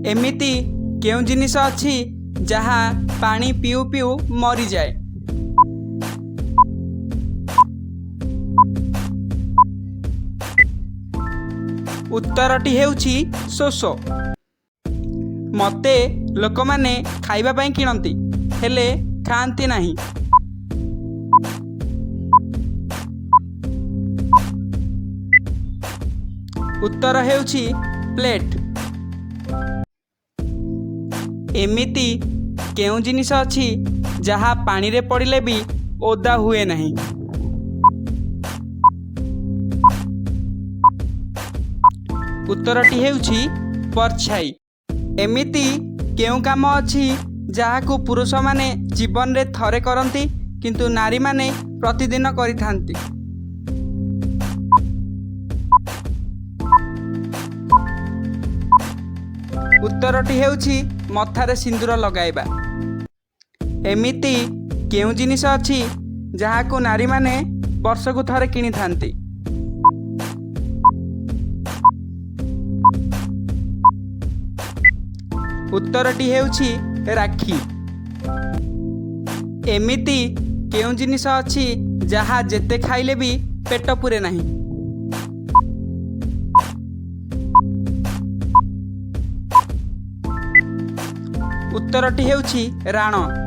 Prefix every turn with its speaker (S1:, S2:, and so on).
S1: एमिति केउं जिनिस अछि जहा पानी पिउ पिउ मरी जाए। उत्तरटी हेउछि शोष। मते लोकमाने खाइबा पई किणंती हेले खाआंती नाही। उत्तर हेउछि प्लेट। एमिति केउं जिनिस अछि जहा पानी रे पड़िले भी ओदा हुए नहीं। उत्तरटी हेउछि परछाई। एमिति केउं काम अछि जाहाकू पुरुष माने जीवन रे थरे करंती किंतु नारी माने प्रतिदिन करिथांती। उत्तरटी हेउछि मथारे सिंदूर लगाइबा। एमिति केउं जिनिस अछि जहाकू नारी माने वर्षकू थरे किनिथांती। उत्तरटी हेउछि राखी। एमिति केउं जिनिस अछि जहा जेते खाइले भी पेट पुरे नहीं। उत्तरटी हेउछि राण।